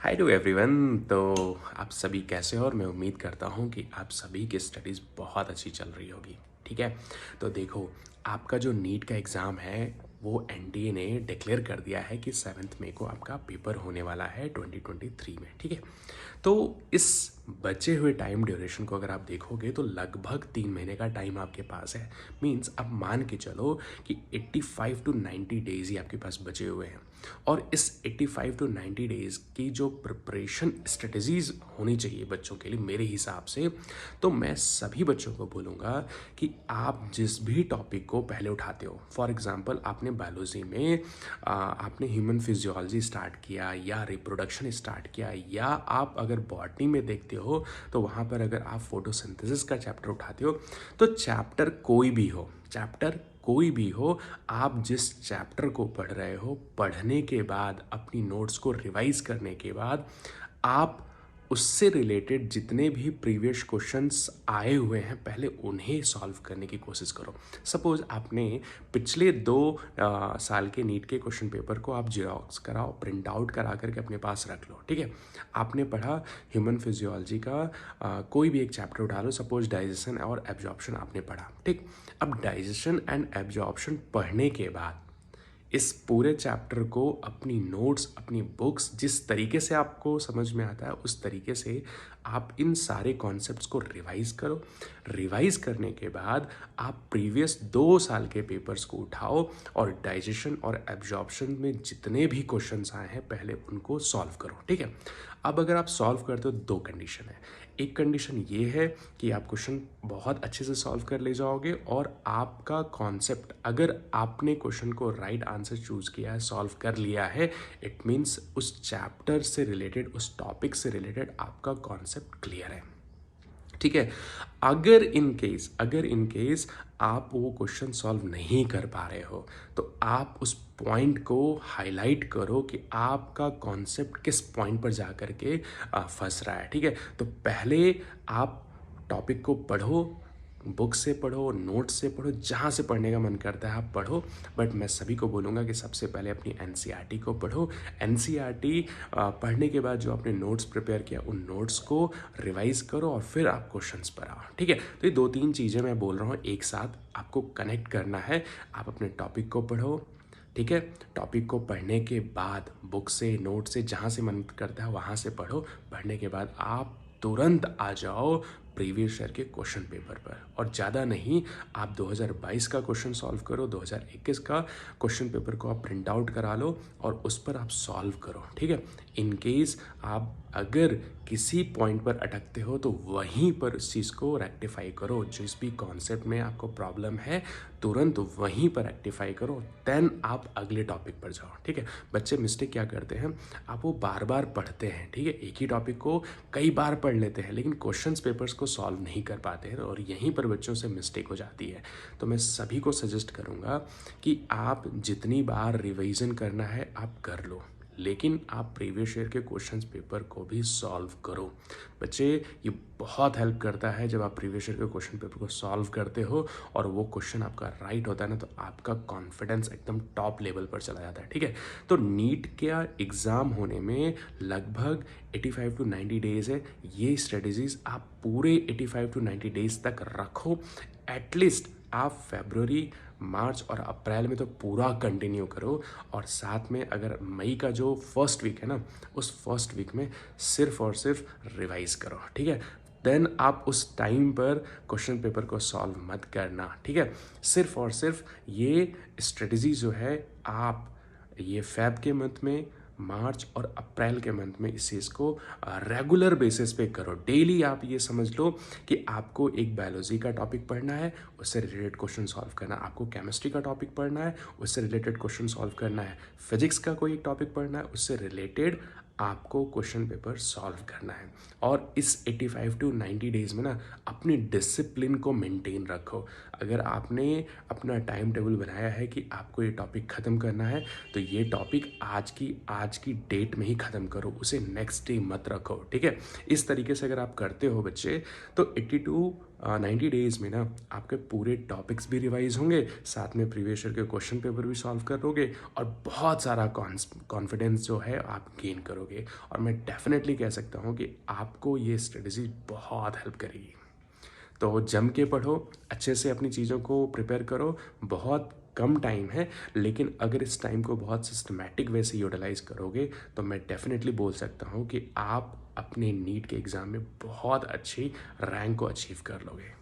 Hi to everyone. तो आप सभी कैसे हो? और मैं उम्मीद करता हूँ कि आप सभी की स्टडीज़ बहुत अच्छी चल रही होगी। ठीक है, तो देखो, आपका जो नीट का एग्ज़ाम है वो एनटीए ने डिक्लेयर कर दिया है कि 7 मई को आपका पेपर होने वाला है 2023 में। ठीक है, तो इस बचे हुए टाइम ड्यूरेशन को अगर आप देखोगे तो लगभग 3 महीने का टाइम आपके पास है। मीन्स अब मान के चलो कि 85 टू 90 डेज ही आपके पास बचे हुए हैं। और इस 85 टू 90 डेज की जो प्रिपरेशन स्ट्रेटजीज होनी चाहिए बच्चों के लिए मेरे हिसाब से, तो मैं सभी बच्चों को बोलूँगा कि आप जिस भी टॉपिक को पहले उठाते हो, फॉर एग्जांपल आपने बायोलॉजी में आपने ह्यूमन फिजियोलॉजी स्टार्ट किया या रिप्रोडक्शन स्टार्ट किया, या आप अगर बॉटनी में देखते हो तो वहाँ पर अगर आप फोटोसिंथेसिस का चैप्टर उठाते हो, तो चैप्टर कोई भी हो, आप जिस चैप्टर को पढ़ रहे हो, पढ़ने के बाद अपनी नोट्स को रिवाइज करने के बाद आप उससे रिलेटेड जितने भी प्रीवियस क्वेश्चंस आए हुए हैं पहले उन्हें सॉल्व करने की कोशिश करो। सपोज आपने पिछले 2 साल के नीट के क्वेश्चन पेपर को आप जेरोक्स कराओ, प्रिंट आउट करा करके अपने पास रख लो। ठीक है, आपने पढ़ा ह्यूमन फिजियोलॉजी का कोई भी एक चैप्टर उठा लो, सपोज डाइजेशन और एब्जॉर्प्शन आपने पढ़ा। ठीक, अब डाइजेशन एंड एब्जॉर्प्शन पढ़ने के बाद इस पूरे चैप्टर को अपनी नोट्स, अपनी बुक्स, जिस तरीके से आपको समझ में आता है उस तरीके से आप इन सारे कॉन्सेप्ट्स को रिवाइज करो। रिवाइज करने के बाद आप प्रीवियस 2 साल के पेपर्स को उठाओ और डाइजेशन और एब्जॉर्प्शन में जितने भी क्वेश्चंस आए हैं पहले उनको सॉल्व करो। ठीक है, अब अगर आप सॉल्व करते हो 2 कंडीशन है। एक कंडीशन ये है कि आप क्वेश्चन बहुत अच्छे से सॉल्व कर ले जाओगे और आपका कॉन्सेप्ट, अगर आपने क्वेश्चन को राइट आंसर चूज किया है, सॉल्व कर लिया है, इट मीन्स उस चैप्टर से रिलेटेड, उस टॉपिक से रिलेटेड आपका कॉन्सेप्ट क्लियर है। ठीक है, अगर इन केस आप वो क्वेश्चन सॉल्व नहीं कर पा रहे हो तो आप उस पॉइंट को हाईलाइट करो कि आपका कॉन्सेप्ट किस पॉइंट पर जा कर के फंस रहा है। ठीक है, तो पहले आप टॉपिक को पढ़ो, बुक से पढ़ो, नोट से पढ़ो, जहाँ से पढ़ने का मन करता है आप पढ़ो। बट मैं सभी को बोलूँगा कि सबसे पहले अपनी एनसीईआरटी को पढ़ो। एनसीईआरटी पढ़ने के बाद जो आपने नोट्स प्रिपेयर किया उन नोट्स को रिवाइज करो और फिर आप क्वेश्चंस पर आओ। ठीक है, तो ये 2-3 चीज़ें मैं बोल रहा हूँ एक साथ आपको कनेक्ट करना है। आप अपने टॉपिक को पढ़ो। ठीक है, टॉपिक को पढ़ने के बाद बुक से, नोट से, जहाँ से मन करता है वहाँ से पढ़ो। पढ़ने के बाद आप तुरंत आ जाओ प्रीवियस ईयर के क्वेश्चन पेपर पर, और ज़्यादा नहीं, आप 2022 का क्वेश्चन सॉल्व करो, 2021 का क्वेश्चन पेपर को आप प्रिंट आउट करा लो और उस पर आप सॉल्व करो। ठीक है, इन केस आप अगर किसी पॉइंट पर अटकते हो तो वहीं पर उस चीज़ को रेक्टिफाई करो। जिस भी कॉन्सेप्ट में आपको प्रॉब्लम है तुरंत वहीं पर रेक्टिफाई करो, देन आप अगले टॉपिक पर जाओ। ठीक है, बच्चे मिस्टेक क्या करते हैं, आप वो बार बार पढ़ते हैं। ठीक है, एक ही टॉपिक को कई बार पढ़ लेते हैं लेकिन क्वेश्चंस पेपर्स को सॉल्व नहीं कर पाते हैं और यहीं पर बच्चों से मिस्टेक हो जाती है। तो मैं सभी को सजेस्ट करूँगा कि आप जितनी बार रिवीजन करना है आप कर लो, लेकिन आप प्रीवियस ईयर के क्वेश्चंस पेपर को भी सॉल्व करो। बच्चे, ये बहुत हेल्प करता है जब आप प्रीवियस ईयर के क्वेश्चन पेपर को सॉल्व करते हो और वो क्वेश्चन आपका राइट होता है ना, तो आपका कॉन्फिडेंस एकदम टॉप लेवल पर चला जाता है। ठीक है, तो नीट का एग्ज़ाम होने में लगभग 85 टू 90 डेज़ है। ये स्ट्रेटजीज आप पूरे 85 टू 90 डेज तक रखो। एटलीस्ट आप फरवरी, मार्च और अप्रैल में तो पूरा कंटिन्यू करो, और साथ में अगर मई का जो फर्स्ट वीक है ना, उस फर्स्ट वीक में सिर्फ और सिर्फ रिवाइज करो। ठीक है, देन आप उस टाइम पर क्वेश्चन पेपर को सॉल्व मत करना। ठीक है, सिर्फ और सिर्फ ये स्ट्रेटजी जो है आप ये फेब के मंथ में, मार्च और अप्रैल के मंथ में इस चीज़ को रेगुलर बेसिस पे करो। डेली आप ये समझ लो कि आपको एक बायोलॉजी का टॉपिक पढ़ना है, उससे रिलेटेड क्वेश्चन सॉल्व करना है। आपको केमिस्ट्री का टॉपिक पढ़ना है, उससे रिलेटेड क्वेश्चन सॉल्व करना है। फिजिक्स का कोई एक टॉपिक पढ़ना है, उससे रिलेटेड आपको क्वेश्चन पेपर सॉल्व करना है। और इस 85 टू 90 डेज़ में ना अपनी डिसिप्लिन को मेंटेन रखो। अगर आपने अपना टाइम टेबल बनाया है कि आपको ये टॉपिक ख़त्म करना है, तो ये टॉपिक आज की डेट में ही ख़त्म करो, उसे नेक्स्ट डे मत रखो। ठीक है, इस तरीके से अगर आप करते हो बच्चे, तो 82 90 डेज़ में ना आपके पूरे टॉपिक्स भी रिवाइज होंगे, साथ में प्रीवियस ईयर के क्वेश्चन पेपर भी सॉल्व करोगे और बहुत सारा कॉन्फिडेंस जो है आप गेन करोगे। और मैं डेफिनेटली कह सकता हूँ कि आपको ये स्ट्रेटजी बहुत हेल्प करेगी। तो जम के पढ़ो, अच्छे से अपनी चीज़ों को प्रिपेयर करो। बहुत कम टाइम है, लेकिन अगर इस टाइम को बहुत सिस्टमैटिक वे से यूटिलाइज़ करोगे तो मैं डेफिनेटली बोल सकता हूँ कि आप अपने नीट के एग्ज़ाम में बहुत अच्छी रैंक को अचीव कर लोगे।